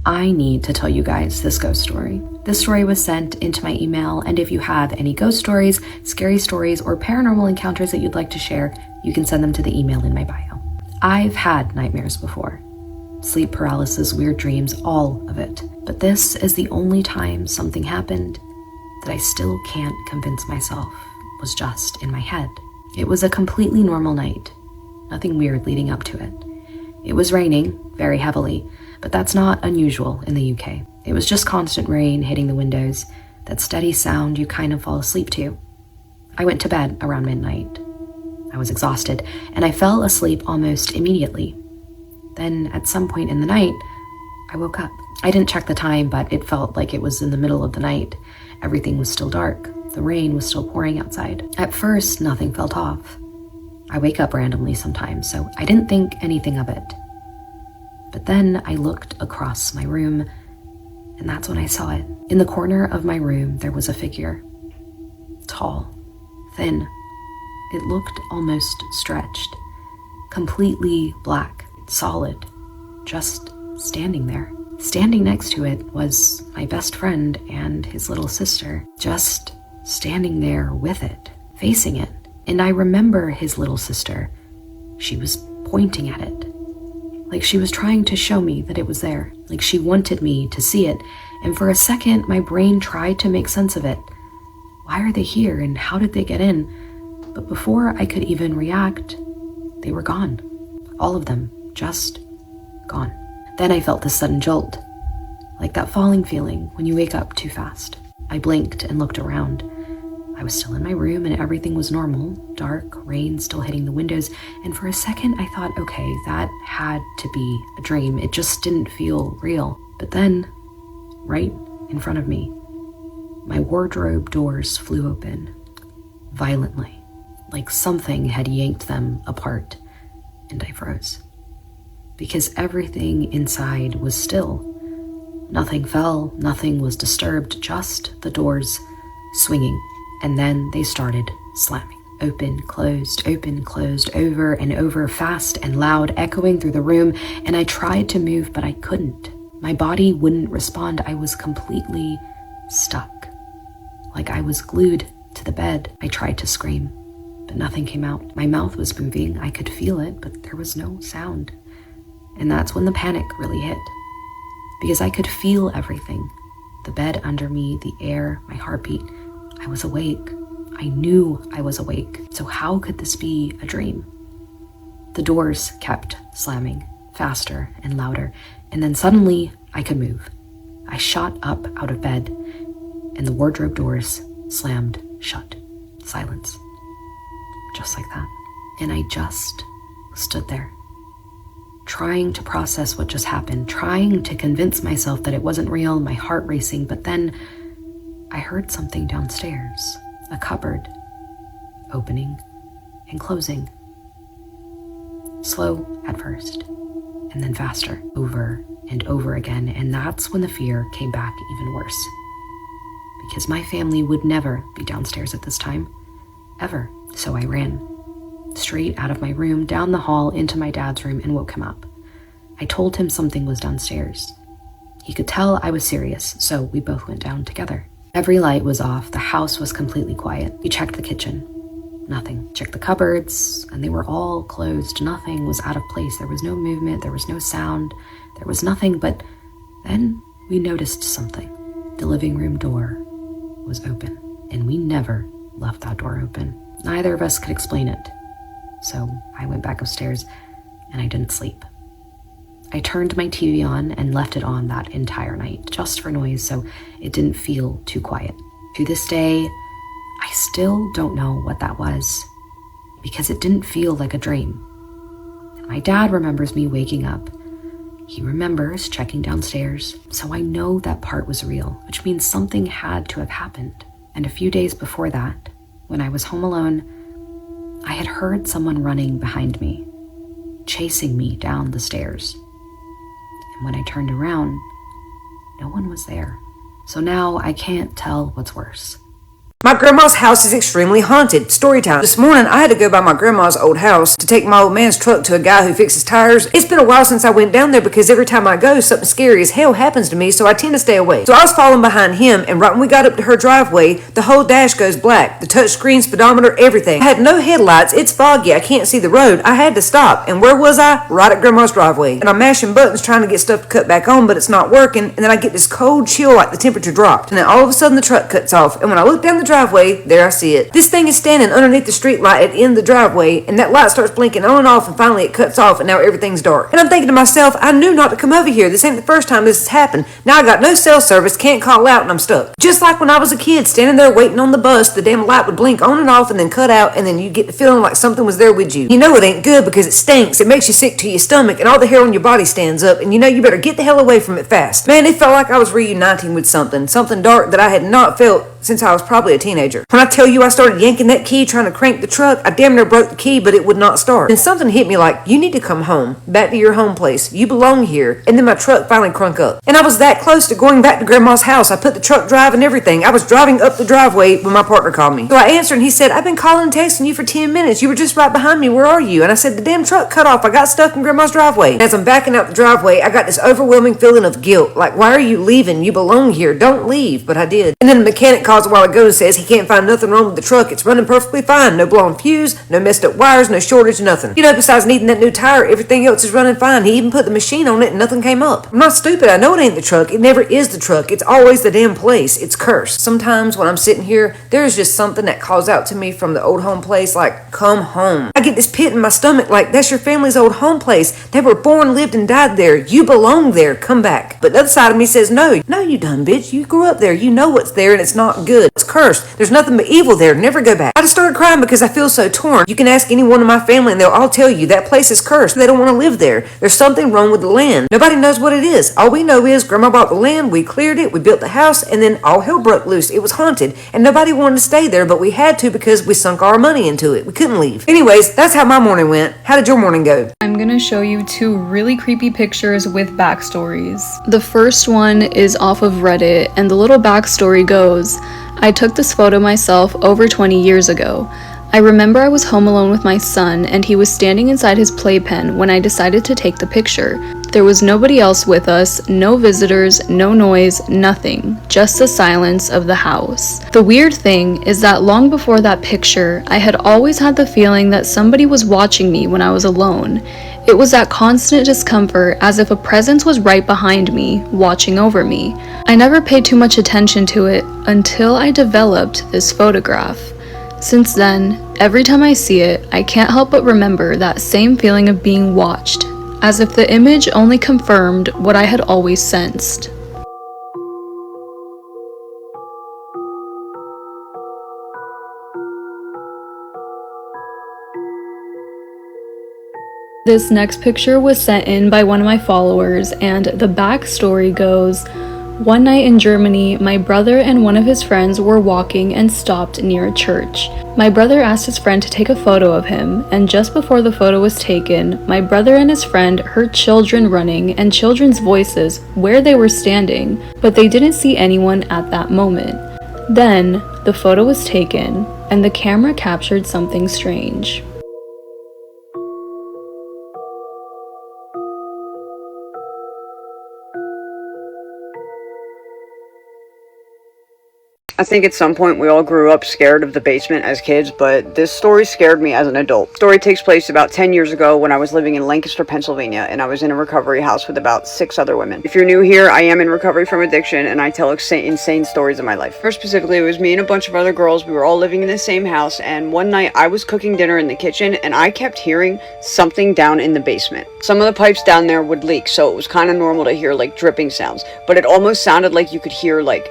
I need to tell you guys this ghost story. This story was sent into my email, and if you have any ghost stories, scary stories, or paranormal encounters that you'd like to share, you can send them to the email in my bio. I've had nightmares before. Sleep paralysis, weird dreams, all of it. But this is the only time something happened that I still can't convince myself was just in my head. It was a completely normal night. Nothing weird leading up to it. It was raining, very heavily, but that's not unusual in the UK. It was just constant rain hitting the windows, that steady sound you kind of fall asleep to. I went to bed around midnight. I was exhausted, and I fell asleep almost immediately. Then, at some point in the night, I woke up. I didn't check the time, but it felt like it was in the middle of the night. Everything was still dark. The rain was still pouring outside. At first, nothing felt off. I wake up randomly sometimes, so I didn't think anything of it. But then I looked across my room, and that's when I saw it. In the corner of my room, there was a figure. Tall, thin. It looked almost stretched. Completely black, solid, just standing there. Standing next to it was my best friend and his little sister, just standing there with it, facing it. And I remember his little sister. She was pointing at it, like she was trying to show me that it was there, like she wanted me to see it. And for a second, my brain tried to make sense of it. Why are they here and how did they get in? But before I could even react, they were gone. All of them, just gone. Then I felt this sudden jolt, like that falling feeling when you wake up too fast. I blinked and looked around. I was still in my room and everything was normal, dark, rain still hitting the windows, and for a second I thought, okay, that had to be a dream. It just didn't feel real. But then, right in front of me, my wardrobe doors flew open, violently, like something had yanked them apart, and I froze. Because everything inside was still. Nothing fell, nothing was disturbed, just the doors swinging. And then they started slamming. Open, closed, over and over, fast and loud, echoing through the room. And I tried to move, but I couldn't. My body wouldn't respond. I was completely stuck. Like I was glued to the bed. I tried to scream, but nothing came out. My mouth was moving. I could feel it, but there was no sound. And that's when the panic really hit. Because I could feel everything. The bed under me, the air, my heartbeat. I was awake. I knew I was awake. So how could this be a dream? The doors kept slamming, faster and louder, and then suddenly I could move. I shot up out of bed, and the wardrobe doors slammed shut. Silence. Just like that. And I just stood there, trying to process what just happened, trying to convince myself that it wasn't real, my heart racing, but then I heard something downstairs, a cupboard, opening and closing. Slow at first, and then faster, over and over again, and that's when the fear came back even worse. Because my family would never be downstairs at this time, ever. So I ran, straight out of my room, down the hall, into my dad's room, and woke him up. I told him something was downstairs. He could tell I was serious, so we both went down together. Every light was off. The house was completely quiet. We checked the kitchen. Nothing. Checked the cupboards, and they were all closed. Nothing was out of place. There was no movement. There was no sound. There was nothing, but then we noticed something. The living room door was open, and we never left that door open. Neither of us could explain it. So I went back upstairs, and I didn't sleep. I turned my TV on and left it on that entire night, just for noise, so it didn't feel too quiet. To this day, I still don't know what that was, because it didn't feel like a dream. And my dad remembers me waking up. He remembers checking downstairs, so I know that part was real, which means something had to have happened. And a few days before that, when I was home alone, I had heard someone running behind me, chasing me down the stairs. And when I turned around, no one was there. So now I can't tell what's worse. My grandma's house is extremely haunted. Story time. This morning, I had to go by my grandma's old house to take my old man's truck to a guy who fixes tires. It's been a while since I went down there because every time I go, something scary as hell happens to me, so I tend to stay away. So I was following behind him, and right when we got up to her driveway, the whole dash goes black. The touch screen, speedometer, everything. I had no headlights. It's foggy. I can't see the road. I had to stop. And where was I? Right at grandma's driveway. And I'm mashing buttons trying to get stuff to cut back on, but it's not working. And then I get this cold chill like the temperature dropped. And then all of a sudden the truck cuts off. And when I look down the driveway, there I see it. This thing is standing underneath the street light at the end of the driveway, and that light starts blinking on and off, and finally it cuts off, and now everything's dark. And I'm thinking to myself, I knew not to come over here. This ain't the first time this has happened. Now I got no cell service, can't call out, and I'm stuck. Just like when I was a kid, standing there waiting on the bus, the damn light would blink on and off and then cut out, and then you get the feeling like something was there with you. You know it ain't good because it stinks. It makes you sick to your stomach, and all the hair on your body stands up, and you know you better get the hell away from it fast. Man, it felt like I was reuniting with something dark that I had not felt since I was probably a teenager. When I tell you I started yanking that key trying to crank the truck, I damn near broke the key, but it would not start. Then something hit me like, you need to come home, back to your home place. You belong here. And then my truck finally crunk up. And I was that close to going back to grandma's house. I put the truck drive and everything. I was driving up the driveway when my partner called me. So I answered and he said, I've been calling and texting you for 10 minutes. You were just right behind me. Where are you? And I said, the damn truck cut off. I got stuck in grandma's driveway. And as I'm backing out the driveway, I got this overwhelming feeling of guilt. Like, why are you leaving? You belong here. Don't leave. But I did. And then the mechanic calls a while ago and says he can't find nothing wrong with the truck. It's running perfectly fine. No blown fuse, no messed up wires, no shortage, nothing. You know, besides needing that new tire, everything else is running fine. He even put the machine on it and nothing came up. I'm not stupid. I know it ain't the truck. It never is the truck. It's always the damn place. It's cursed. Sometimes when I'm sitting here, there's just something that calls out to me from the old home place like, come home. I get this pit in my stomach like, that's your family's old home place. They were born, lived, and died there. You belong there. Come back. But the other side of me says, no, you dumb bitch. You grew up there. You know what's there and it's not good. It's cursed. There's nothing but evil there. Never go back. I just started crying because I feel so torn. You can ask anyone in my family and they'll all tell you that place is cursed. They don't want to live there. There's something wrong with the land. Nobody knows what it is. All we know is grandma bought the land, we cleared it, we built the house, and then all hell broke loose. It was haunted and nobody wanted to stay there, but we had to because we sunk our money into it. We couldn't leave. Anyways, that's how my morning went. How did your morning go? I'm gonna show you two really creepy pictures with backstories. The first one is off of Reddit, and the little backstory goes, I took this photo myself over 20 years ago. I remember I was home alone with my son and he was standing inside his playpen when I decided to take the picture. There was nobody else with us, no visitors, no noise, nothing, just the silence of the house. The weird thing is that long before that picture, I had always had the feeling that somebody was watching me when I was alone. It was that constant discomfort, as if a presence was right behind me, watching over me. I never paid too much attention to it until I developed this photograph. Since then, every time I see it, I can't help but remember that same feeling of being watched, as if the image only confirmed what I had always sensed. This next picture was sent in by one of my followers, and the backstory goes, one night in Germany, my brother and one of his friends were walking and stopped near a church. My brother asked his friend to take a photo of him, and just before the photo was taken, my brother and his friend heard children running and children's voices where they were standing, but they didn't see anyone at that moment. Then, the photo was taken, and the camera captured something strange. I think at some point we all grew up scared of the basement as kids, but this story scared me as an adult. The story takes place about 10 years ago when I was living in Lancaster, Pennsylvania, and I was in a recovery house with about 6 other women. If you're new here, I am in recovery from addiction, and I tell insane stories of my life. More specifically, it was me and a bunch of other girls. We were all living in the same house, and one night I was cooking dinner in the kitchen, and I kept hearing something down in the basement. Some of the pipes down there would leak, so it was kind of normal to hear like dripping sounds, but it almost sounded like you could hear like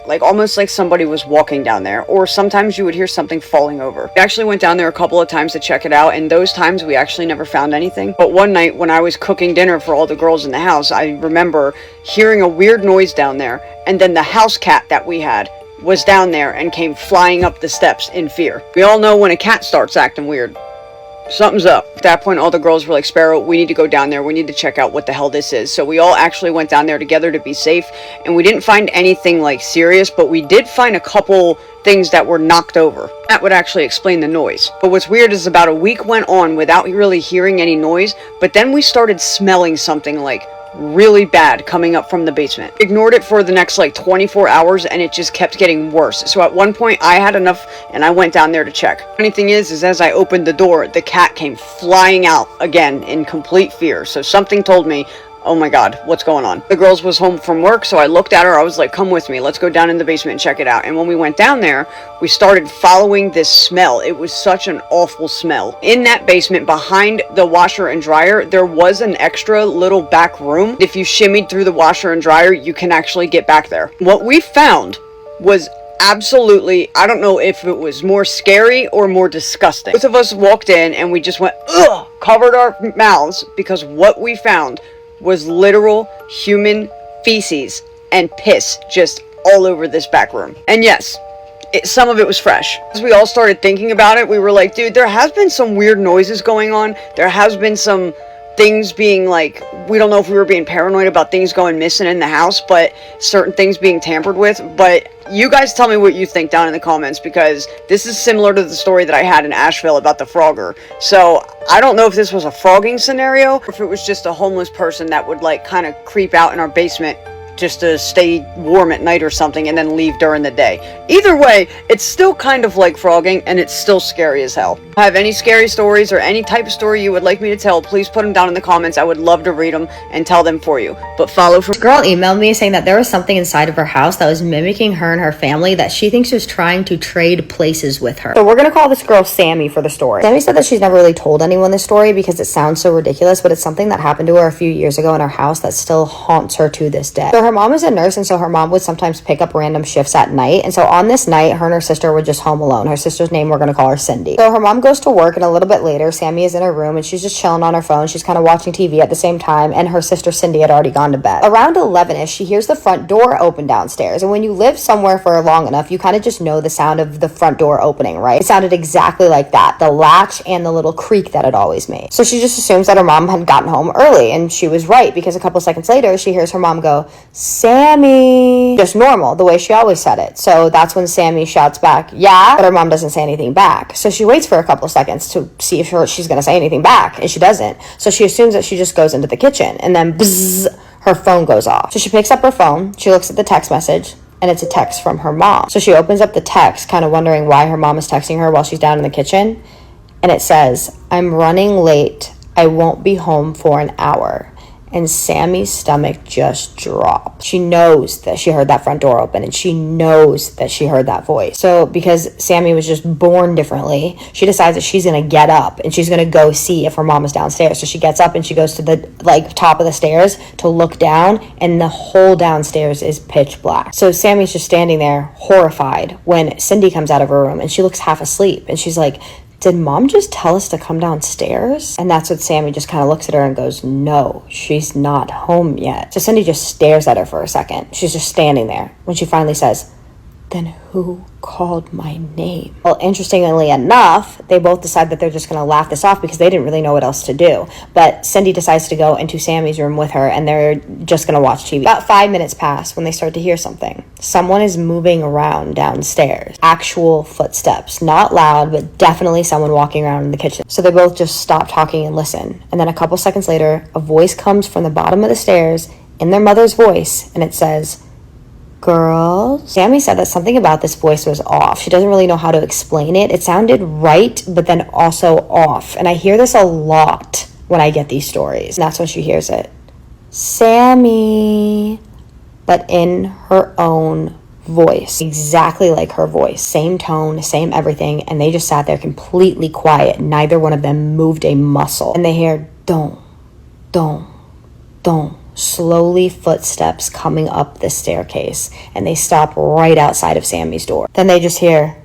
like almost like somebody was walking down there, or sometimes you would hear something falling over. We actually went down there a couple of times to check it out, and those times we actually never found anything. But one night when I was cooking dinner for all the girls in the house, I remember hearing a weird noise down there, and then the house cat that we had was down there and came flying up the steps in fear. We all know when a cat starts acting weird, something's up. At that point, all the girls were like, Sparrow, we need to go down there. We need to check out what the hell this is. So we all actually went down there together to be safe, and we didn't find anything like serious, but we did find a couple things that were knocked over. That would actually explain the noise. But what's weird is about a week went on without really hearing any noise, but then we started smelling something like really bad coming up from the basement. Ignored it for the next like 24 hours, and it just kept getting worse. So at one point I had enough and I went down there to check. Funny thing is as I opened the door, the cat came flying out again in complete fear. So something told me, oh my god, what's going on? The girls was home from work, so I looked at her. I was like, come with me, let's go down in the basement and check it out. And when we went down there, we started following this smell. It was such an awful smell. In that basement, behind the washer and dryer, there was an extra little back room. If you shimmied through the washer and dryer, you can actually get back there. What we found was absolutely, I don't know if it was more scary or more disgusting. Both of us walked in and we just went, ugh, covered our mouths, because what we found was literal human feces and piss just all over this back room. And yes, some of it was fresh. As we all started thinking about it, we were like, dude, there has been some weird noises going on. There has been some things being like, we don't know if we were being paranoid about things going missing in the house, but certain things being tampered with. But you guys tell me what you think down in the comments, because this is similar to the story that I had in Asheville about the frogger. So I don't know if this was a frogging scenario or if it was just a homeless person that would like kind of creep out in our basement just to stay warm at night or something and then leave during the day. Either way, it's still kind of like frogging, and it's still scary as hell. If you have any scary stories or any type of story you would like me to tell, please put them down in the comments. I would love to read them and tell them for you. But follow from... This girl emailed me saying that there was something inside of her house that was mimicking her and her family, that she thinks was trying to trade places with her. So we're gonna call this girl Sammy for the story. Sammy said that she's never really told anyone this story because it sounds so ridiculous, but it's something that happened to her a few years ago in her house that still haunts her to this day. So her mom is a nurse, and so her mom would sometimes pick up random shifts at night, and so on this night, her and her sister were just home alone. Her sister's name, we're gonna call her Cindy. So her mom goes to work, and a little bit later, Sammy is in her room, and she's just chilling on her phone. She's kind of watching TV at the same time, and her sister Cindy had already gone to bed. Around 11ish, she hears the front door open downstairs, and when you live somewhere for long enough, you kind of just know the sound of the front door opening, right? It sounded exactly like that, the latch and the little creak that it always made. So she just assumes that her mom had gotten home early, and she was right, because a couple seconds later, she hears her mom go, Sammy. Just normal, the way she always said it. So that's when Sammy shouts back, yeah, but her mom doesn't say anything back. So she waits for a couple seconds to see if she's going to say anything back, and she doesn't. So she assumes that she just goes into the kitchen, and then bzzz, her phone goes off. So she picks up her phone, she looks at the text message, and it's a text from her mom. So she opens up the text, kind of wondering why her mom is texting her while she's down in the kitchen, and it says, I'm running late, I won't be home for an hour. And Sammy's stomach just dropped. She knows that she heard that front door open, and she knows that she heard that voice. So because Sammy was just born differently, she decides that she's gonna get up and she's gonna go see if her mom is downstairs. So she gets up and she goes to the top of the stairs to look down, and the whole downstairs is pitch black. So Sammy's just standing there horrified when Cindy comes out of her room, and she looks half asleep, and she's like, did mom just tell us to come downstairs? And that's what Sammy just kind of looks at her and goes, no, she's not home yet. So Cindy just stares at her for a second. She's just standing there when she finally says, then who called my name? Well, interestingly enough, they both decide that they're just going to laugh this off because they didn't really know what else to do. But Cindy decides to go into Sammy's room with her, and they're just going to watch TV. About 5 minutes pass when they start to hear something. Someone is moving around downstairs. Actual footsteps. Not loud, but definitely someone walking around in the kitchen. So they both just stop talking and listen. And then a couple seconds later, a voice comes from the bottom of the stairs in their mother's voice, and it says, girls. Sammy said that something about this voice was off. She doesn't really know how to explain it. It sounded right, but then also off. And I hear this a lot when I get these stories. And that's when she hears it. Sammy. But in her own voice. Exactly like her voice. Same tone, same everything. And they just sat there completely quiet. Neither one of them moved a muscle. And they hear, don't. Slowly footsteps coming up the staircase, and they stop right outside of Sammy's door. Then they just hear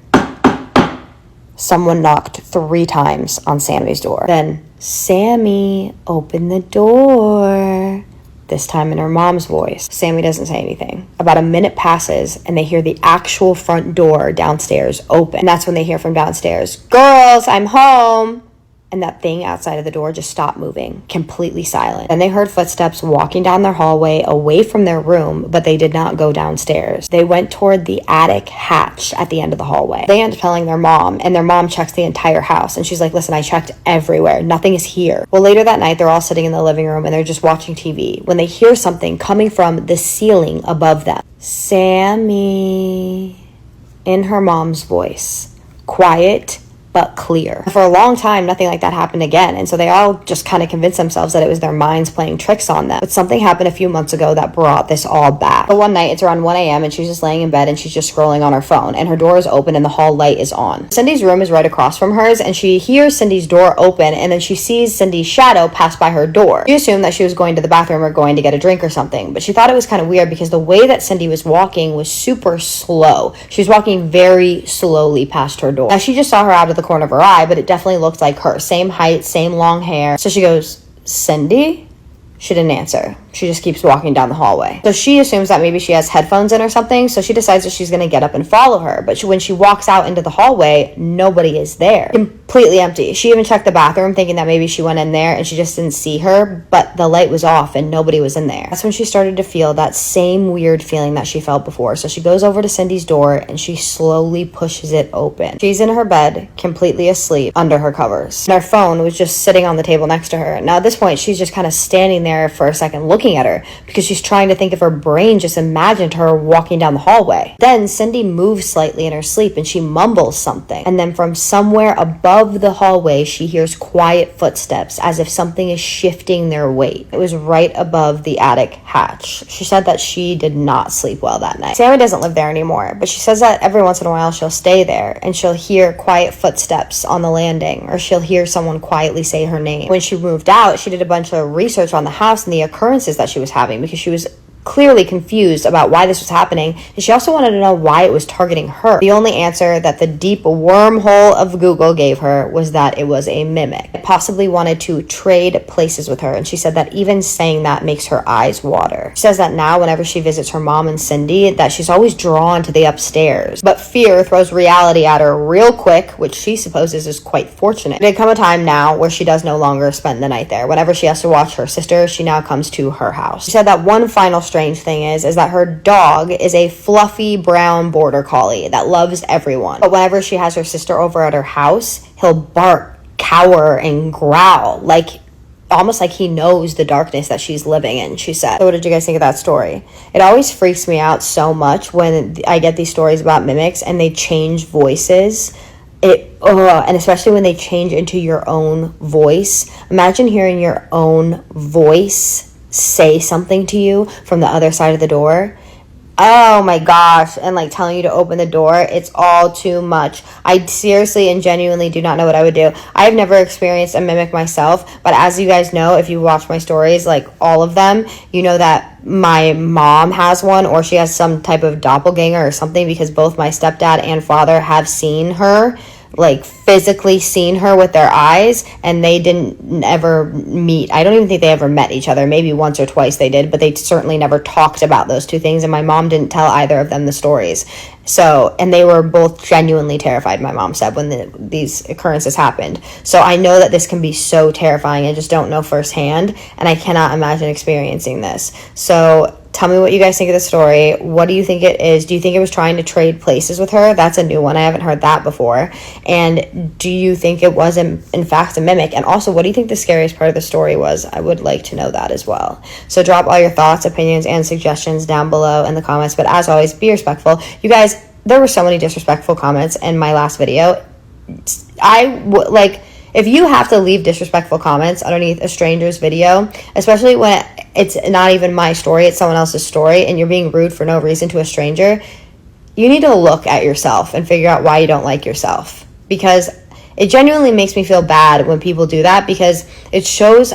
someone knocked 3 times on Sammy's door. Then, Sammy, open the door. This time in her mom's voice. Sammy doesn't say anything. About a minute passes, and they hear the actual front door downstairs open. And that's when they hear from downstairs, girls, I'm home. and that thing outside of the door just stopped moving, completely silent. Then they heard footsteps walking down their hallway away from their room, but they did not go downstairs. They went toward the attic hatch at the end of the hallway. They end up telling their mom, and their mom checks the entire house, and she's like, listen, I checked everywhere. Nothing is here. Well, later that night, they're all sitting in the living room, and they're just watching TV when they hear something coming from the ceiling above them. Sammy, in her mom's voice. Quiet, but clear. For a long time, nothing like that happened again, and so they all just kind of convinced themselves that it was their minds playing tricks on them. But something happened a few months ago that brought this all back. But one night, it's around 1 a.m., and she's just laying in bed, and she's just scrolling on her phone, and her door is open, and the hall light is on. Cindy's room is right across from hers, and she hears Cindy's door open, and then she sees Cindy's shadow pass by her door. She assumed that she was going to the bathroom or going to get a drink or something, but she thought it was kind of weird because the way that Cindy was walking was super slow. She was walking very slowly past her door. Now, she just saw her out of the corner of her eye, but it definitely looked like her. Same height, same long hair. So she goes, Cindy? She didn't answer. She just keeps walking down the hallway. So she assumes that maybe she has headphones in or something, so she decides that she's going to get up and follow her. But when she walks out into the hallway, nobody is there. Completely empty. She even checked the bathroom thinking that maybe she went in there and she just didn't see her, but the light was off and nobody was in there. That's when she started to feel that same weird feeling that she felt before. So she goes over to Cindy's door and she slowly pushes it open. She's in her bed, completely asleep, under her covers. And her phone was just sitting on the table next to her. Now at this point, she's just kind of standing there for a second looking at her because she's trying to think if her brain just imagined her walking down the hallway. Then Cindy moves slightly in her sleep and she mumbles something. And then from somewhere above the hallway, she hears quiet footsteps as if something is shifting their weight. It was right above the attic hatch. She said that she did not sleep well that night. Sammy doesn't live there anymore, but she says that every once in a while she'll stay there and she'll hear quiet footsteps on the landing, or she'll hear someone quietly say her name. When she moved out, she did a bunch of research on the house and the occurrences that she was having because she was clearly confused about why this was happening, and she also wanted to know why it was targeting her. The only answer that the deep wormhole of Google gave her was that it was a mimic. It possibly wanted to trade places with her, and she said that even saying that makes her eyes water. She says that now whenever she visits her mom and Cindy, that she's always drawn to the upstairs, but fear throws reality at her real quick, which she supposes is quite fortunate. There come a time now where she does no longer spend the night there. Whenever she has to watch her sister, she now comes to her house. She said that one final strange thing is that her dog is a fluffy brown border collie that loves everyone. But whenever she has her sister over at her house, he'll bark, cower, and growl, almost like he knows the darkness that she's living in, she said. So what did you guys think of that story? It always freaks me out so much when I get these stories about mimics and they change voices. And especially when they change into your own voice. Imagine hearing your own voice say something to you from the other side of the door. Oh my gosh. And telling you to open the door. It's all too much. I seriously and genuinely do not know what I would do. I've never experienced a mimic myself, but as you guys know, if you watch my stories, all of them, you know that my mom has one, or she has some type of doppelganger or something, because both my stepdad and father have seen her, physically seen her with their eyes, and they didn't ever meet. I don't even think they ever met each other. Maybe once or twice they did, but they certainly never talked about those two things, and my mom didn't tell either of them the stories. So, and they were both genuinely terrified, my mom said, when these occurrences happened. So I know that this can be so terrifying. I just don't know firsthand, and I cannot imagine experiencing this. So tell me what you guys think of the story. What do you think it is? Do you think it was trying to trade places with her? That's a new one. I haven't heard that before. And do you think it was in fact a mimic? And also, what do you think the scariest part of the story was? I would like to know that as well. So drop all your thoughts, opinions, and suggestions down below in the comments. But as always, be respectful. You guys, there were so many disrespectful comments in my last video. If you have to leave disrespectful comments underneath a stranger's video, especially when it's not even my story, it's someone else's story, and you're being rude for no reason to a stranger, you need to look at yourself and figure out why you don't like yourself. Because it genuinely makes me feel bad when people do that, because it shows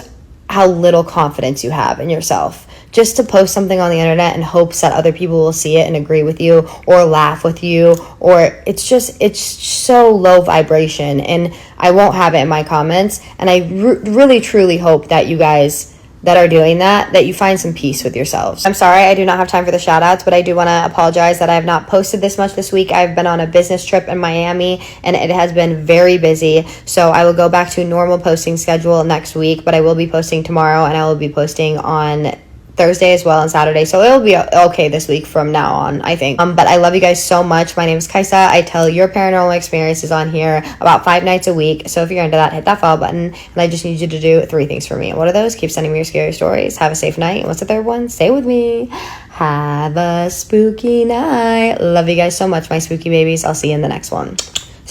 how little confidence you have in yourself. Just to post something on the internet in hopes that other people will see it and agree with you or laugh with you, or it's so low vibration, and I won't have it in my comments. And I really truly hope that you guys that are doing that you find some peace with yourselves. I'm sorry I do not have time for the shout outs, but I do want to apologize that I have not posted this much this week. I've been on a business trip in Miami and it has been very busy. So I will go back to normal posting schedule next week, but I will be posting tomorrow and I will be posting on Thursday as well and Saturday, so it'll be okay this week from now on, I think. But I love you guys so much. My name is Kaisa. I tell your paranormal experiences on here about 5 nights a week, so if you're into that, hit that follow button, and I just need you to do 3 things for me. What are those? Keep sending me your scary stories, have a safe night, and what's the third one? Stay with me, have a spooky night. Love you guys so much, my spooky babies. I'll see you in the next one.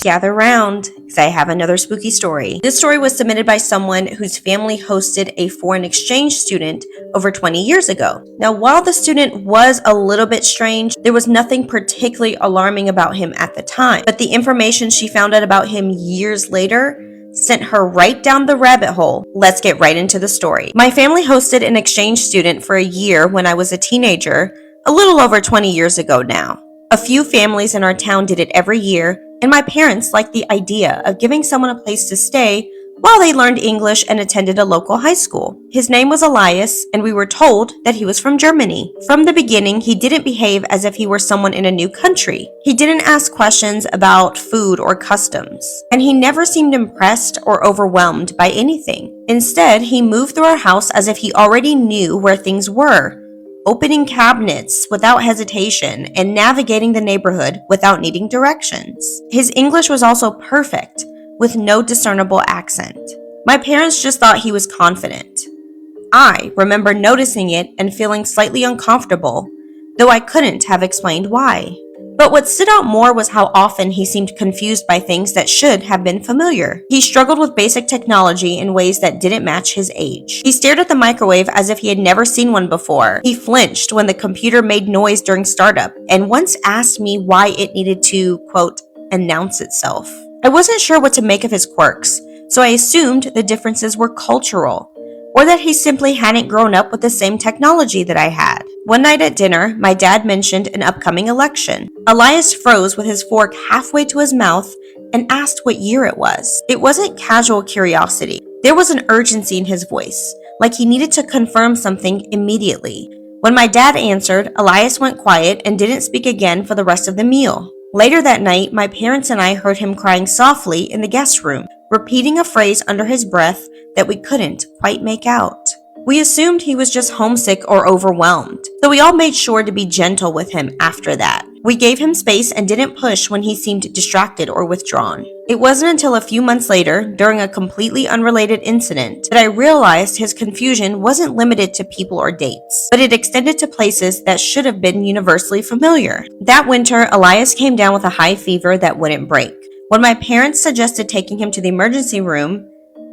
Gather round, because I have another spooky story. This story was submitted by someone whose family hosted a foreign exchange student over 20 years ago. Now, while the student was a little bit strange, there was nothing particularly alarming about him at the time. But the information she found out about him years later sent her right down the rabbit hole. Let's get right into the story. My family hosted an exchange student for a year when I was a teenager, a little over 20 years ago now. A few families in our town did it every year, and my parents liked the idea of giving someone a place to stay while they learned English and attended a local high school. His name was Elias, and we were told that he was from Germany. From the beginning, he didn't behave as if he were someone in a new country. He didn't ask questions about food or customs, and he never seemed impressed or overwhelmed by anything. Instead, he moved through our house as if he already knew where things were, opening cabinets without hesitation and navigating the neighborhood without needing directions. His English was also perfect, with no discernible accent. My parents just thought he was confident. I remember noticing it and feeling slightly uncomfortable, though I couldn't have explained why. But what stood out more was how often he seemed confused by things that should have been familiar. He struggled with basic technology in ways that didn't match his age. He stared at the microwave as if he had never seen one before. He flinched when the computer made noise during startup, and once asked me why it needed to, quote, announce itself. I wasn't sure what to make of his quirks, so I assumed the differences were cultural, or that he simply hadn't grown up with the same technology that I had. One night at dinner, my dad mentioned an upcoming election. Elias froze with his fork halfway to his mouth and asked what year it was. It wasn't casual curiosity. There was an urgency in his voice, like he needed to confirm something immediately. When my dad answered, Elias went quiet and didn't speak again for the rest of the meal. Later that night, my parents and I heard him crying softly in the guest room, repeating a phrase under his breath that we couldn't quite make out. We assumed he was just homesick or overwhelmed, so we all made sure to be gentle with him after that. We gave him space and didn't push when he seemed distracted or withdrawn. It wasn't until a few months later, during a completely unrelated incident, that I realized his confusion wasn't limited to people or dates, but it extended to places that should have been universally familiar. That winter, Elias came down with a high fever that wouldn't break. When my parents suggested taking him to the emergency room,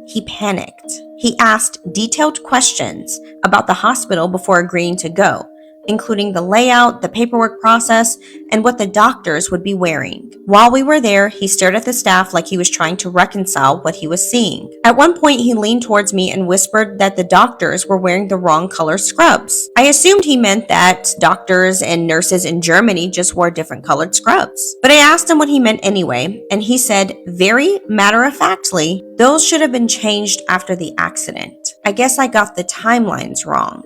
he panicked. He asked detailed questions about the hospital before agreeing to go, including the layout, the paperwork process, and what the doctors would be wearing. While we were there, he stared at the staff like he was trying to reconcile what he was seeing. At one point, he leaned towards me and whispered that the doctors were wearing the wrong color scrubs. I assumed he meant that doctors and nurses in Germany just wore different colored scrubs. But I asked him what he meant anyway, and he said, very matter-of-factly, those should have been changed after the accident. I guess I got the timelines wrong.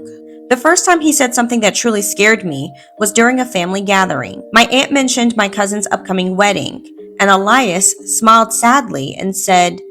The first time he said something that truly scared me was during a family gathering. My aunt mentioned my cousin's upcoming wedding, and Elias smiled sadly and said,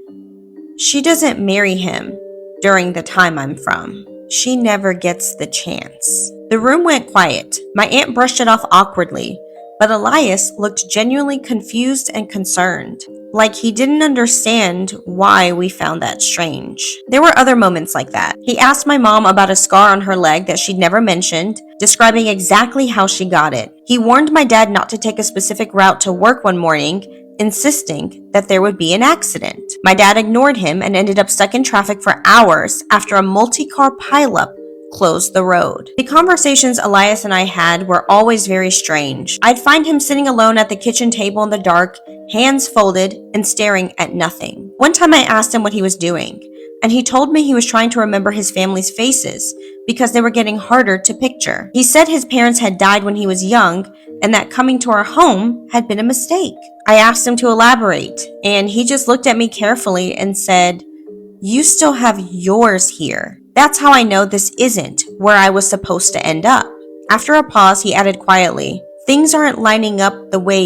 "She doesn't marry him during the time I'm from. She never gets the chance." The room went quiet. My aunt brushed it off awkwardly, but Elias looked genuinely confused and concerned, like he didn't understand why we found that strange. There were other moments like that. He asked my mom about a scar on her leg that she'd never mentioned, describing exactly how she got it. He warned my dad not to take a specific route to work one morning, insisting that there would be an accident. My dad ignored him and ended up stuck in traffic for hours after a multi-car pileup closed the road. The conversations Elias and I had were always very strange. I'd find him sitting alone at the kitchen table in the dark, hands folded and staring at nothing. One time I asked him what he was doing, and he told me he was trying to remember his family's faces because they were getting harder to picture. He said his parents had died when he was young and that coming to our home had been a mistake. I asked him to elaborate, and he just looked at me carefully and said, "You still have yours here. That's how I know this isn't where I was supposed to end up. After a pause, he added quietly, "Things aren't lining up the way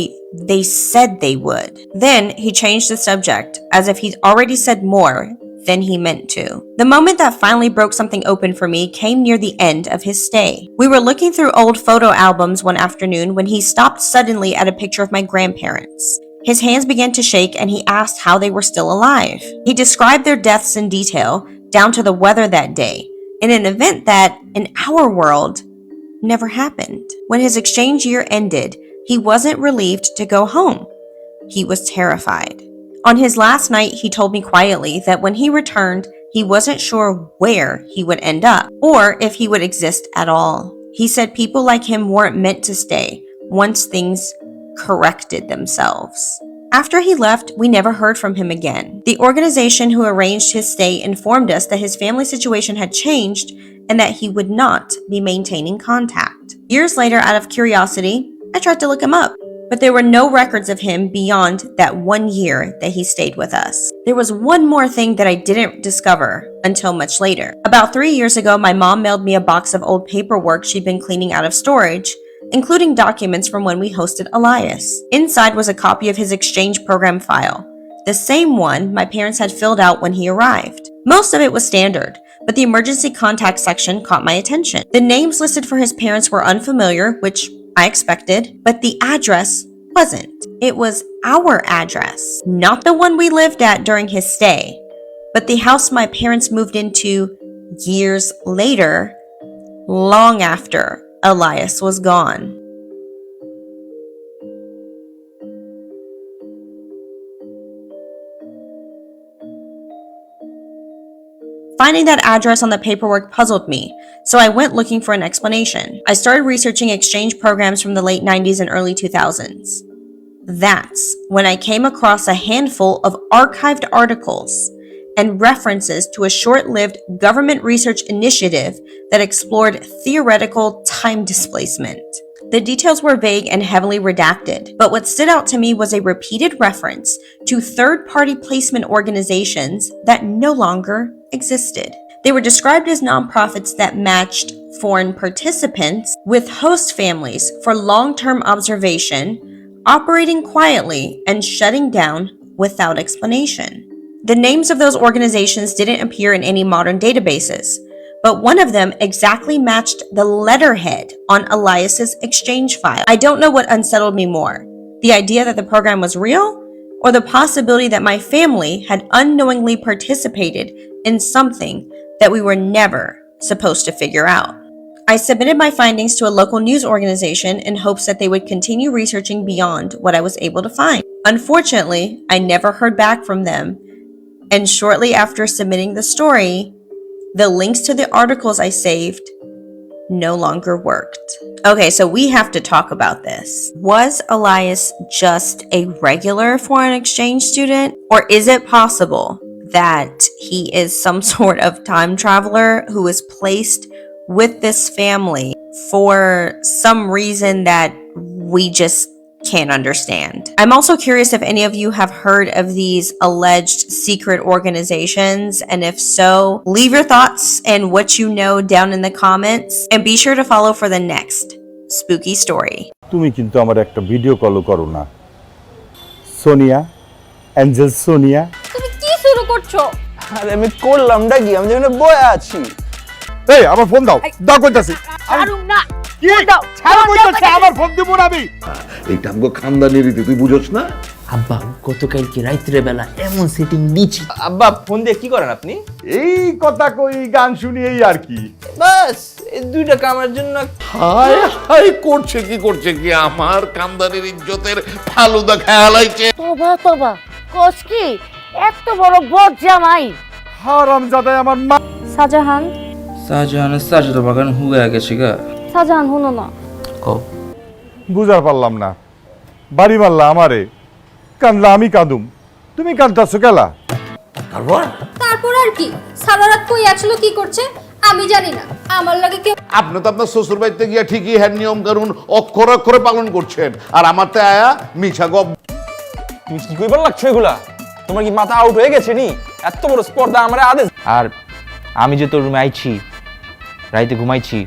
they said they would." Then he changed the subject, as if he'd already said more than he meant to. The moment that finally broke something open for me came near the end of his stay. We were looking through old photo albums one afternoon when he stopped suddenly at a picture of my grandparents. His hands began to shake and he asked how they were still alive. He described their deaths in detail, down to the weather that day, in an event that, in our world, never happened. When his exchange year ended, he wasn't relieved to go home. He was terrified. On his last night, he told me quietly that when he returned, he wasn't sure where he would end up, or if he would exist at all. He said people like him weren't meant to stay once things corrected themselves. After he left, we never heard from him again. The organization who arranged his stay informed us that his family situation had changed and that he would not be maintaining contact. Years later, out of curiosity, I tried to look him up, but there were no records of him beyond that 1 year that he stayed with us. There was one more thing that I didn't discover until much later. About 3 years ago, my mom mailed me a box of old paperwork she'd been cleaning out of storage, including documents from when we hosted Elias. Inside was a copy of his exchange program file, the same one my parents had filled out when he arrived. Most of it was standard, but the emergency contact section caught my attention. The names listed for his parents were unfamiliar, which I expected, but the address wasn't. It was our address, not the one we lived at during his stay, but the house my parents moved into years later, long after Elias was gone. Finding that address on the paperwork puzzled me, so I went looking for an explanation. I started researching exchange programs from the late 90s and early 2000s. That's when I came across a handful of archived articles and references to a short-lived government research initiative that explored theoretical time displacement. The details were vague and heavily redacted, but what stood out to me was a repeated reference to third-party placement organizations that no longer existed. They were described as nonprofits that matched foreign participants with host families for long-term observation, operating quietly and shutting down without explanation. The names of those organizations didn't appear in any modern databases, but one of them exactly matched the letterhead on Elias's exchange file. I don't know what unsettled me more, the idea that the program was real, or the possibility that my family had unknowingly participated in something that we were never supposed to figure out. I submitted my findings to a local news organization in hopes that they would continue researching beyond what I was able to find. Unfortunately, I never heard back from them, and shortly after submitting the story, the links to the articles I saved no longer worked. Okay, so we have to talk about this. Was Elias just a regular foreign exchange student? Or is it possible that he is some sort of time traveler who was placed with this family for some reason that we just can't understand? I'm also curious if any of you have heard of these alleged secret organizations, and if so, leave your thoughts and what you know down in the comments, and be sure to follow for the next spooky story. তুমি কিন্তু আমার একটা video call করো না Sonia Angel Sonia তুমি কি শুরু করছো? আরে আমি করলামটা কি? আমি যেখানে বয়ে আছি। এই আমার ফোন দাও দাও কইতাছি ছাড়ুম না। কি দাও ছাড়ো কইতাছি আমার ফোন দিব না আমি এইটা আমগো খানদানি রীতি তুই বুঝছ না আব্বা গতকালকে রাত্রে বেলা এমন সেটিং দিছি আব্বা ফোন দিয়ে কি করেন আপনি? এই কথা কই গান শুনি এই আর কি বাস এই দুইটা কামের জন্য হায় হায় করছে কি আমার খানদানির ইজ্জতের ফালুদা খেয়ালাইছে তোবা তোবা কোস কি এত বড় বদ জামাই হারামজাদা আমার মা শাহজাহানের সাজেদা বাগান হুয়ে গেছে গা শাহজাহান হুনো না কও বুঝার পারলাম না বাড়ি মারলা আমারে কান্দলা আমি কাঁদুম তুমি কাঁদতাছো কেলা তারপর আর কি সারা রাত কই আসলো কি করছে আমি জানি না আমার লাগে কেউ আপনি তো আপনার শ্বশুর বাড়িতে গিয়া ঠিকই হ্যাঁ নিয়ম কানুন অক্ষর অক্ষরে পালন করছেন আর আমারতে আয়া মিছা গপ তুমি কি কইবার লাগছো এগুলা? তোমার কি মাথা আউট হয়ে গেছে নি? এত বড় স্পর্ধা আমারে আদেশ। আর আমি যে তোর রুমে আইছি, রাইতে ঘুমাইছি,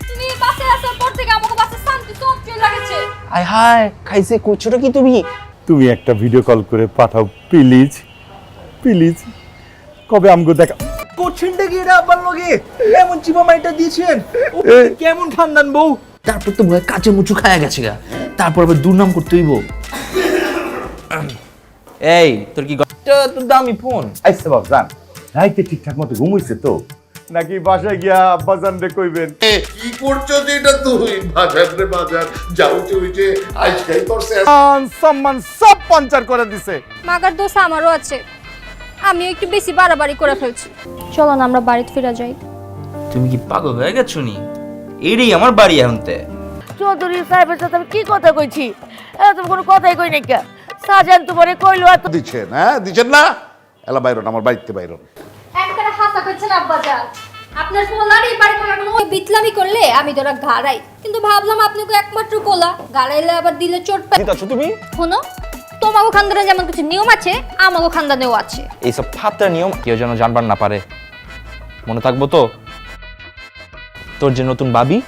তুমি বাসে আসার পর থেকে আমাকে বাসে শান্তি সব চলে লাগেছে। আয় হায় খাইছে করছোটা কি তুমি? তুমি একটা ভিডিও কল করে পাঠাও প্লিজ প্লিজ। কবে আমগো দেখা করছেনটা কি এটা আব্বার লগে? এমন চিপা মাইটা দিয়েছেন, কেমন খানদান বউ? তারপর তো ভয় কাচে মুচু খায়া গেছে গা, তারপর আবার দুর্নাম করতে হইব। এই তোর কি তো দামি ফোন। আইসা বাবজান, রাইতে ঠিকঠাক মতো ঘুমাইছে তো নাকি বাসায় গিয়া আব্বাজান রে কইবেন? কি করছো যেটা তুই? বাজার রে বাজার যাও চুইছে আজকাই করছে। সম্মান সব পাঞ্চার করে দিছে। মাগার দোষ আমারও আছে, আমি একটু বেশি বাড়াবাড়ি করে ফেলছি। চলো না আমরা বাড়িতে ফিরে যাই। তুমি কি পাগল হয়ে গেছো নি? এটাই আমার বাড়ি এখনতে। চৌধুরী সাহেবের সাথে আমি কি কথা কইছি? তুমি কোনো কথাই কই নাই কে? সাজান তোমারে কইলো এত দিচ্ছেন, হ্যাঁ দিচ্ছেন না? এলা বাইরন, আমার বাড়িতে বাইরন। একটা হাসা করছেন আব্বাজান, আপনার পোলার এই বাড়ি থাকা কোনো বিতলামি করলে আমি তোরা ঘাড়াই, কিন্তু ভাবলাম আপনি তো একমাত্র পোলা, ঘাড়াইলে আবার দিলে চোট পাই। দিতাছো তুমি? শোনো, তোমাগো খানদানে যেমন কিছু নিয়ম আছে আমাগো খানদানেও আছে। এইসব ফাত্রা নিয়ম কেউ যেন জানবার না পারে, মনে থাকবো তো? তোর যে নতুন বাবি,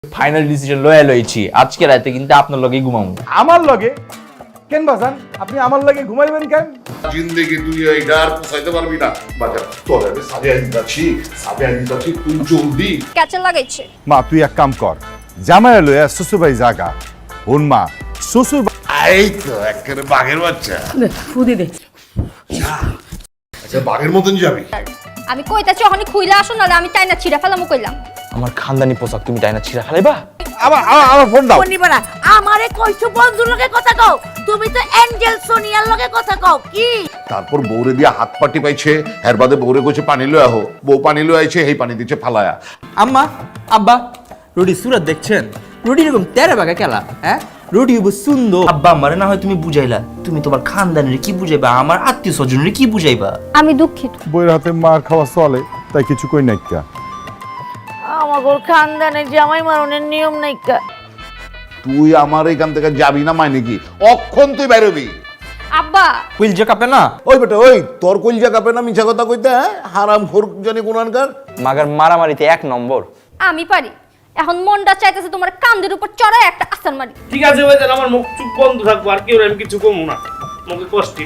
ফাইনাল ডিসিশন লয়ে লইছি, আজকে রাতে কিন্তু আপনার লগেই ঘুমাবো। আমার লগে কেন বাজান? আপনি আমার লগে ঘুমাইবেন কেন? জিন্দেগি তুই এইটা আর পোষাইতে পারবি না। বাজার তোর আমি সাজিয়ে দিতাছি তুই জলদি। ক্যাচে লাগাইছে। মা তুই এক কাম কর, জামাই লইয়া শ্বশুর বাড়ি জাগা। হন মা, শ্বশুর এই তো একেবারে বাঘের বাচ্চা। ফুদি দে। আচ্ছা বাঘের মতন যাবি? আমি কইতাছি ওখানে খুইলা আসো, নাহলে আমি টাইনা ছিড়া ফেলামু কইলাম। আমার খানদানি পোশাক তুমি তাই না ছিঁড়া ফেলাইবা? আমার ফোন দাও। নিবা না, আমারে কইছো বন্ধুর লগে কথা কও, তুমি তো এঞ্জেল সোনিয়ার লগে কথা কও কি? তারপর বউরে দিয়া হাত পাটি পাইছে, এর বাদে বউরে কইছে পানি লয়ে আহো, বউ পানি লয়ে আইছে, এই পানি দিচ্ছে ফালায়া। আম্মা, আব্বা, রুটির সুরত দেখছেন? রুটি এরকম তেরে বাগা কেলা, হ্যাঁ? রুটি সুন্দর। আব্বা আমারে না হয় তুমি বুঝাইলা, তুমি তোমার খানদানের কি বুঝাইবা, আমার আত্মীয় স্বজনের কি বুঝাইবা? আমি দুঃখিত। বইয়ের হাতে মার খাওয়া চলে, তাই কিছু কই নাইকা। আমার খানদানে জামাই মারনের নিয়ম নাইকা। তুই আমার এখান থেকে যাবি না মানে কি? অক্ষণ তুই বেরোবি। আব্বা কুইলজা কাঁপে না? ওই বেটা ওই, তোর কইলজা কাঁপে না মিছা কথা কইতে? হ্যাঁ, হারাম খোর জানি কোনানকার। মাগার মারামারিতে 1 নম্বর। আমি পারি। এখন মনটা চাইতেছে তোমার কান্দের উপর চড়ায় একটা আসান মারি। ঠিক আছে ভাই, তাহলে আমার মুখ চুপ বন্ধ থাকবো, আর কেউ আমি কিছু কমু না, মুখে কষ্ট।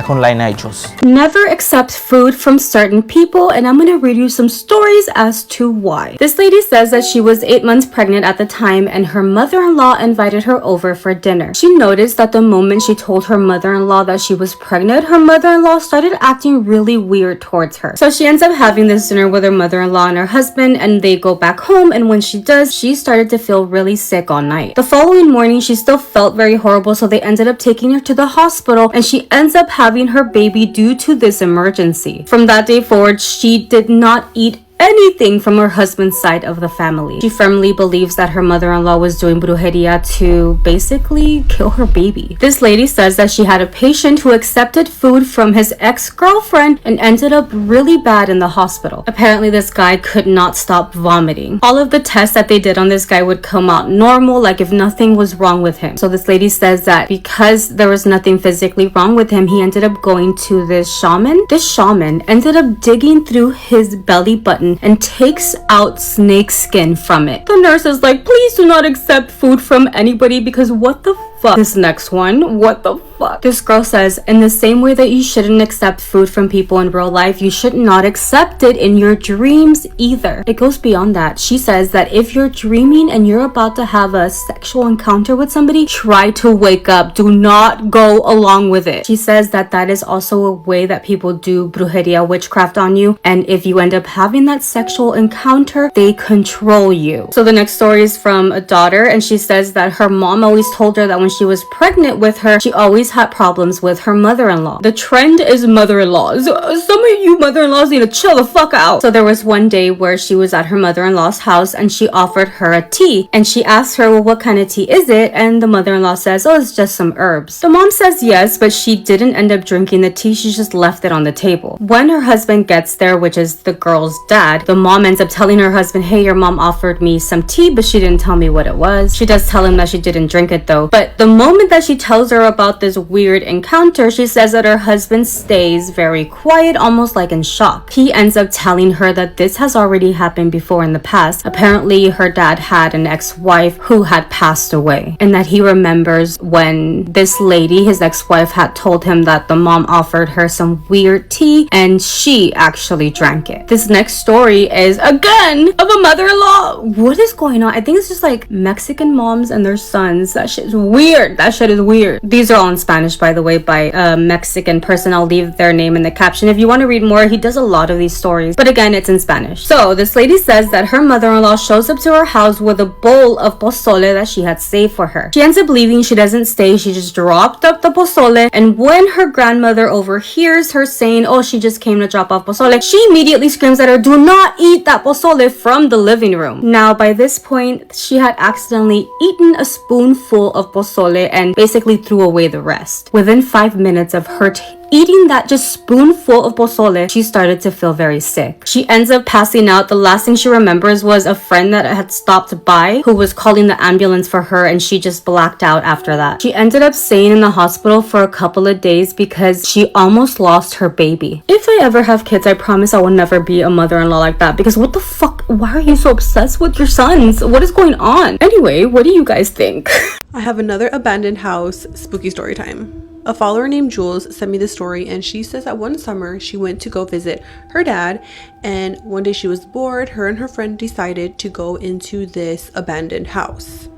এখন লাইনে আইছস। Never accept food from certain people, and I'm gonna read you some stories as to why. This lady says that she was 8 months pregnant at the time, and her mother-in-law invited her over for dinner. She noticed that the moment she told her mother-in-law that she was pregnant, her mother-in-law started acting really weird towards her. So she ends up having this dinner with her mother-in-law and her husband, and they go back home, and when she does, she started to feel really sick all night. The following morning, she still felt very horrible, so they ended up taking her to the hospital, and she ends up having her baby due to this emergency. From that day forward, she did not eat anything from her husband's side of the family. She firmly believes that her mother-in-law was doing brujeria to basically kill her baby. This lady says that she had a patient who accepted food from his ex-girlfriend and ended up really bad in the hospital. Apparently this guy could not stop vomiting. All of the tests that they did on this guy would come out normal, like if nothing was wrong with him. So this lady says that because there was nothing physically wrong with him, he ended up going to this shaman. This shaman ended up digging through his belly button and takes out snake skin from it. The nurse is like, please do not accept food from anybody because what the fuck? This next one, what the fuck? This girl says, in the same way that you shouldn't accept food from people in real life, you should not accept it in your dreams either. It goes beyond that. She says that if you're dreaming and you're about to have a sexual encounter with somebody, try to wake up. Do not go along with it. She says that that is also a way that people do brujeria, witchcraft on you, and if you end up having that sexual encounter, they control you. So the next story is from a daughter, and she says that her mom always told her that when she was pregnant with her, she always had problems with her mother-in-law. The trend is mother-in-laws. Some of you mother-in-laws need to chill the fuck out. So there was one day where she was at her mother-in-law's house and she offered her a tea, and she asked her, well, what kind of tea is it? And the mother-in-law says, oh, it's just some herbs. The mom says yes, but she didn't end up drinking the tea. She just left it on the table. When her husband gets there, which is the girl's dad, the mom ends up telling her husband, hey, your mom offered me some tea, but she didn't tell me what it was. She does tell him that she didn't drink it though. But the moment that she tells her about this weird encounter, she says that her husband stays very quiet, almost like in shock. He ends up telling her that this has already happened before in the past. Apparently her dad had an ex-wife who had passed away, and that he remembers when this lady, his ex-wife, had told him that the mom offered her some weird tea and she actually drank it. This next story is again of a mother-in-law. What is going on? I think it's just like Mexican moms and their sons. That shit is weird. That shit is weird. These are all in Spanish, by the way, by a Mexican person. I'll leave their name in the caption if you want to read more. He does a lot of these stories, but again, it's in Spanish. So this lady says that her mother-in-law shows up to her house with a bowl of pozole that she had saved for her. She ends up leaving. She doesn't stay. She just dropped up the pozole, and when her grandmother overhears her saying, oh, she just came to drop off pozole, she immediately screams at her, do not eat that pozole from the living room. Now, by this point, she had accidentally eaten a spoonful of pozole and basically threw away the rest. Within 5 minutes of her eating that just spoonful of pozole, she started to feel very sick. She ends up passing out. The last thing she remembers was a friend that had stopped by who was calling the ambulance for her, and she just blacked out after that. She ended up staying in the hospital for a couple of days because she almost lost her baby. If I ever have kids, I promise I will never be a mother-in-law like that, because what the fuck? Why are you so obsessed with your sons? What is going on? Anyway, what do you guys think? I have another abandoned house spooky story time. A follower named Jules sent me this story, and she says that one summer she went to go visit her dad, and one day she was bored. Her and her friend decided to go into this abandoned house.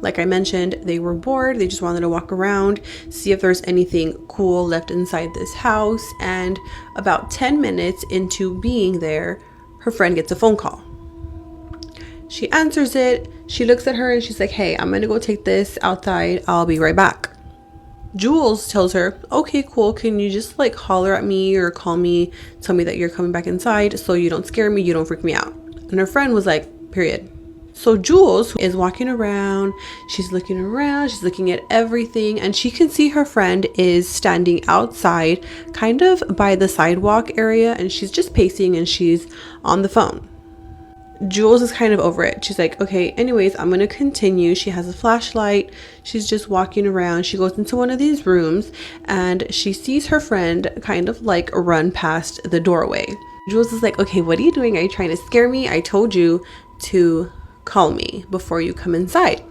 Like I mentioned, they were bored. They just wanted to walk around, see if there's anything cool left inside this house. And about 10 minutes into being there, her friend gets a phone call. She answers it. She looks at her and she's like, hey, I'm gonna go take this outside. I'll be right back. Jules tells her, okay, cool, can you just like holler at me or call me, tell me that you're coming back inside so you don't scare me, you don't freak me out. And her friend was like, period. So Jules is walking around, she's looking around, she's looking at everything, and she can see her friend is standing outside, kind of by the sidewalk area, and she's just pacing and she's on the phone. Jules is kind of over it. She's like, okay, anyways, I'm gonna continue. She has a flashlight. She's just walking around. She goes into one of these rooms and she sees her friend kind of like run past the doorway. Jules is like, okay, what are you doing? Are you trying to scare me? I told you to call me before you come inside.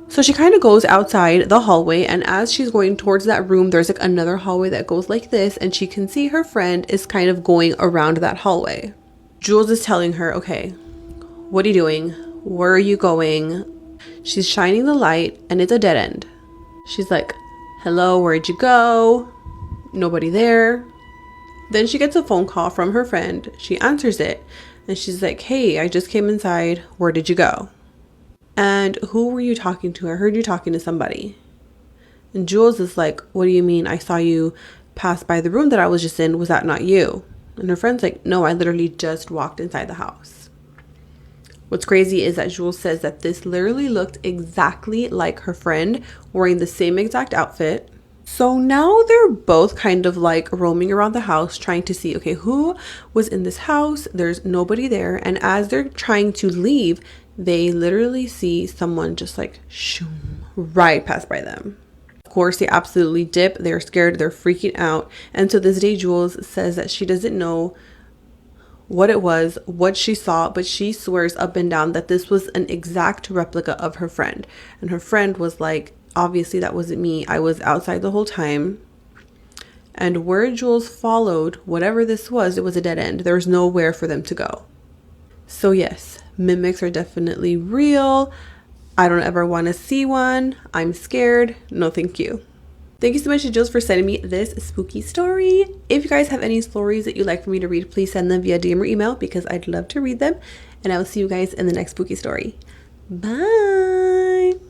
So she kind of goes outside the hallway, and as she's going towards that room, there's like another hallway that goes like this, and she can see her friend is kind of going around that hallway. Jules is telling her, okay, what are you doing? Where are you going? She's shining the light and it's a dead end. She's like, hello, where'd you go? Nobody there. Then she gets a phone call from her friend. She answers it and she's like, hey, I just came inside. Where did you go? And who were you talking to? I heard you talking to somebody. And Jules is like, what do you mean? I saw you pass by the room that I was just in. Was that not you? And her friend's like, no, I literally just walked inside the house. What's crazy is that Jules says that this literally looked exactly like her friend, wearing the same exact outfit. So now they're both kind of like roaming around the house trying to see, okay, who was in this house? There's nobody there. And as they're trying to leave, they literally see someone just like shoom, right past by them. Of course, they absolutely dip. They're scared. They're freaking out. And to this day, Jules says that she doesn't know what it was, what she saw, but she swears up and down that this was an exact replica of her friend. And her friend was like, obviously that wasn't me. I was outside the whole time. And where Jules followed, whatever this was, it was a dead end. There was nowhere for them to go. So yes, mimics are definitely real. I don't ever want to see one. I'm scared. No, thank you. Thank you so much to Jules for sending me this spooky story. If you guys have any stories that you'd like for me to read, please send them via DM or email because I'd love to read them. And I will see you guys in the next spooky story. Bye.